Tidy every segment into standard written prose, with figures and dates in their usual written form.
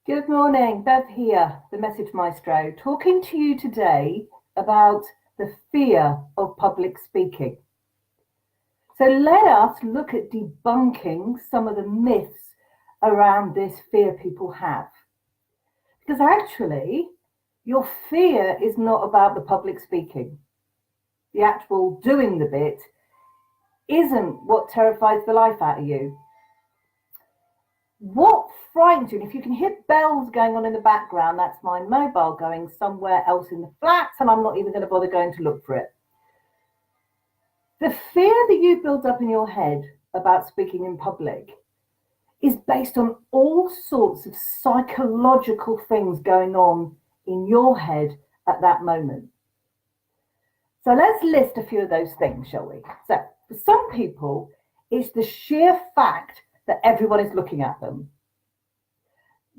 Good morning, Bev here, the Message Maestro, talking to you today about the fear of public speaking. So let us look at debunking some of the myths around this fear people have. Because actually, your fear is not about the public speaking. The actual doing the bit isn't what terrifies the life out of you. What frightens you, and if you can hear bells going on in the background, that's my mobile going somewhere else in the flat, and I'm not even going to bother going to look for it. The fear that you build up in your head about speaking in public is based on all sorts of psychological things going on in your head at that moment. So let's list a few of those things, shall we? So for some people, it's the sheer fact that everyone is looking at them.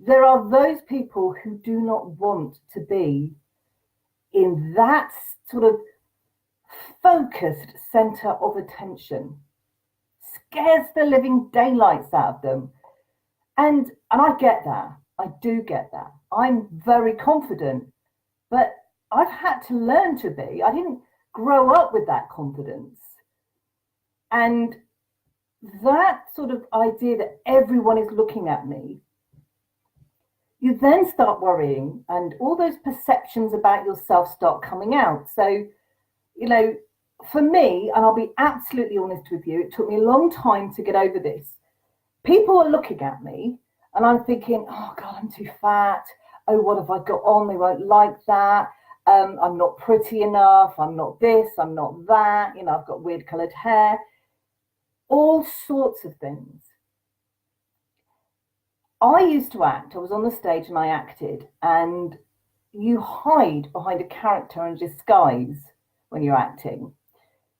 There are those people who do not want to be in that sort of focused center of attention. Scares the living daylights out of them. And I get that. I do get that. I'm very confident, but I've had to learn to be. I didn't grow up with that confidence. And that sort of idea that everyone is looking at me, you then start worrying and all those perceptions about yourself start coming out. So, for me, and I'll be absolutely honest with you, it took me a long time to get over this. People are looking at me and I'm thinking, oh God, I'm too fat. Oh, what have I got on? They won't like that. I'm not pretty enough. I'm not this, I'm not that. I've got weird colored hair. All sorts of things. I used to act. I was on the stage and I acted, and you hide behind a character and disguise when you're acting.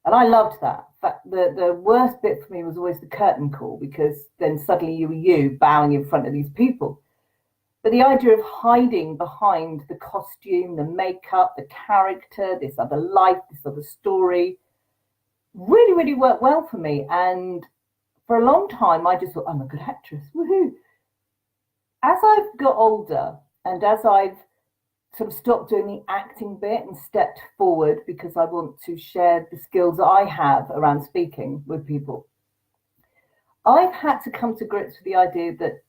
And I loved that. In fact, the worst bit for me was always the curtain call, because then suddenly you were you bowing in front of these people. But the idea of hiding behind the costume, the makeup, the character, this other life, this other story, really, really worked well for me. And for a long time, I just thought, I'm a good actress. Woohoo. As I've got older and as I've sort of stopped doing the acting bit and stepped forward because I want to share the skills that I have around speaking with people, I've had to come to grips with the idea that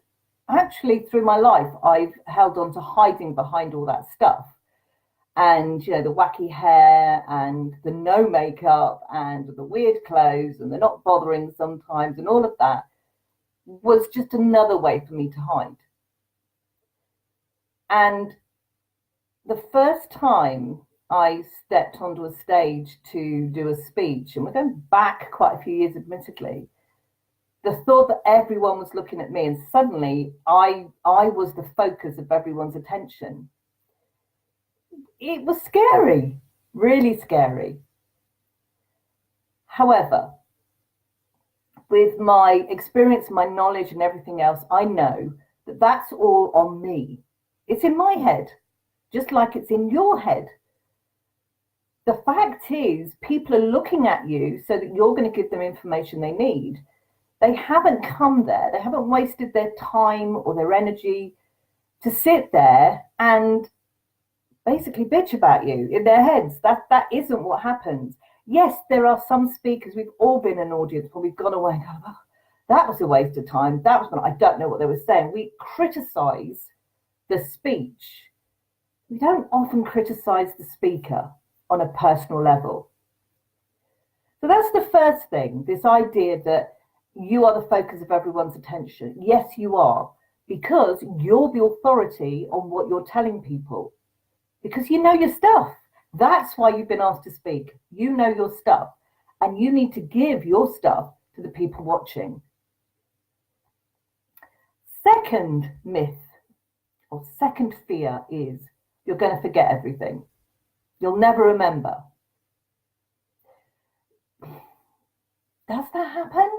actually through my life, I've held on to hiding behind all that stuff. And, the wacky hair and the no makeup and the weird clothes and the not bothering sometimes and all of that was just another way for me to hide. And the first time I stepped onto a stage to do a speech, and we're going back quite a few years, admittedly, the thought that everyone was looking at me and suddenly I was the focus of everyone's attention, it was scary, really scary. However, with my experience, my knowledge and everything else, I know that that's all on me. It's in my head, just like it's in your head. The fact is, people are looking at you so that you're going to give them information they need. They haven't come there. They haven't wasted their time or their energy to sit there and basically bitch about you in their heads. That isn't what happens. Yes, there are some speakers, we've all been an audience where we've gone away and gone, oh, that was a waste of time. I don't know what they were saying. We criticize the speech. We don't often criticize the speaker on a personal level. So that's the first thing, this idea that you are the focus of everyone's attention. Yes, you are, because you're the authority on what you're telling people, because you know your stuff. That's why you've been asked to speak. You know your stuff, and you need to give your stuff to the people watching. Second myth, or second fear, is you're going to forget everything. You'll never remember. Does that happen?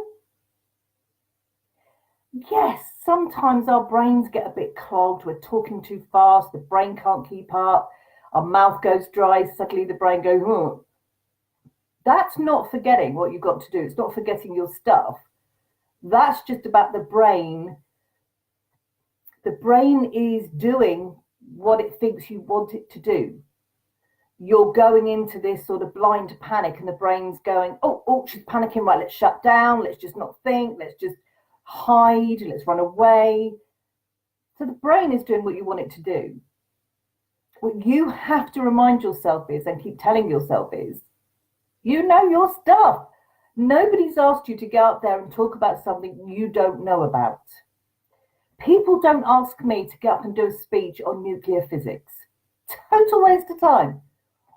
Yes, sometimes our brains get a bit clogged. We're talking too fast. The brain can't keep up. Our mouth goes dry. Suddenly the brain goes, oh. That's not forgetting what you've got to do. It's not forgetting your stuff. That's just about the brain The brain is doing what it thinks you want it to do. You're going into this sort of blind panic, and the brain's going, oh, she's panicking, right, let's shut down, let's just not think, let's just hide, let's run away. So the brain is doing what you want it to do. What you have to remind yourself is, and keep telling yourself is, you know your stuff. Nobody's asked you to go out there and talk about something you don't know about. People don't ask me to get up and do a speech on nuclear physics. Total waste of time.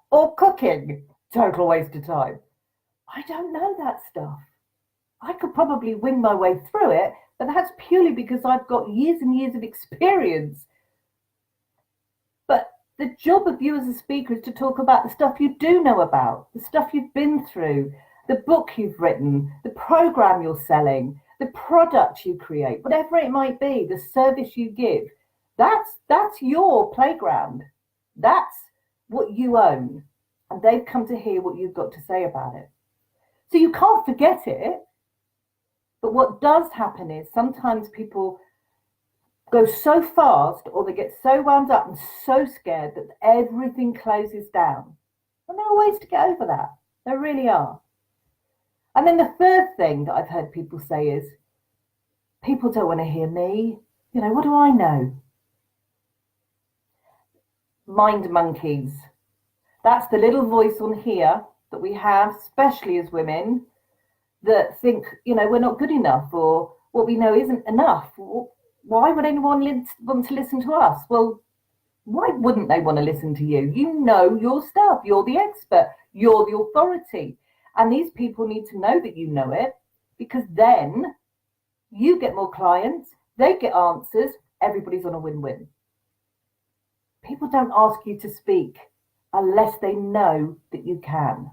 Or cooking. Total waste of time. I don't know that stuff. I could probably wing my way through it, but that's purely because I've got years and years of experience. But the job of you as a speaker is to talk about the stuff you do know about, the stuff you've been through, the book you've written, the program you're selling, the product you create, whatever it might be, the service you give. That's your playground. That's what you own. And they've come to hear what you've got to say about it. So you can't forget it. But what does happen is sometimes people go so fast, or they get so wound up and so scared that everything closes down. And there are ways to get over that. There really are. And then the third thing that I've heard people say is, people don't want to hear me. You know, what do I know? Mind monkeys. That's the little voice on here that we have, especially as women, that think, you know, we're not good enough, or what we know isn't enough. Why would anyone want to listen to us? Well, why wouldn't they want to listen to you? You know your stuff. You're the expert. You're the authority. And these people need to know that you know it, because then you get more clients, they get answers, everybody's on a win-win. People don't ask you to speak unless they know that you can.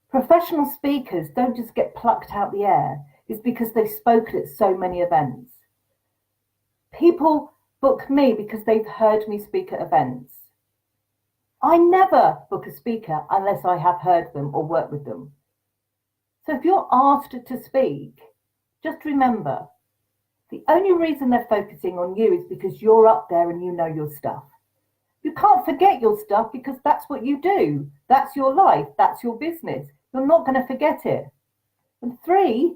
Professional speakers don't just get plucked out the air. It's because they've spoken at so many events. People book me because they've heard me speak at events. I never book a speaker unless I have heard them or worked with them. So if you're asked to speak, just remember, the only reason they're focusing on you is because you're up there and you know your stuff. You can't forget your stuff because that's what you do. That's your life. That's your business. You're not going to forget it. And 3,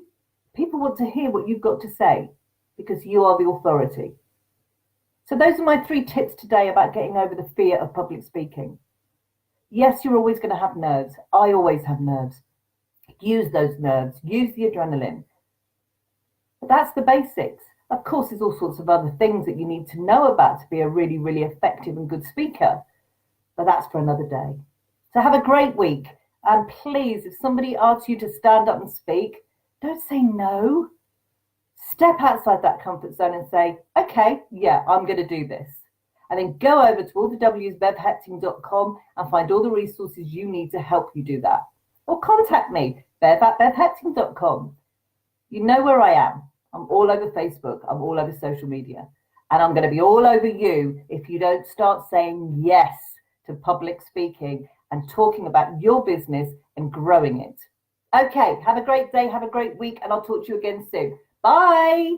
people want to hear what you've got to say because you are the authority. So those are my 3 tips today about getting over the fear of public speaking. Yes, you're always going to have nerves. I always have nerves. Use those nerves. Use the adrenaline. But that's the basics. Of course, there's all sorts of other things that you need to know about to be a really, really effective and good speaker. But that's for another day. So have a great week. And please, if somebody asks you to stand up and speak, don't say no. Step outside that comfort zone and say, okay, yeah, I'm going to do this. And then go over to allthewsbevhepting.com and find all the resources you need to help you do that. Or contact me, bev@bevhepting.com. You know where I am. I'm all over Facebook. I'm all over social media. And I'm going to be all over you if you don't start saying yes to public speaking and talking about your business and growing it. Okay, have a great day, have a great week, and I'll talk to you again soon. Bye.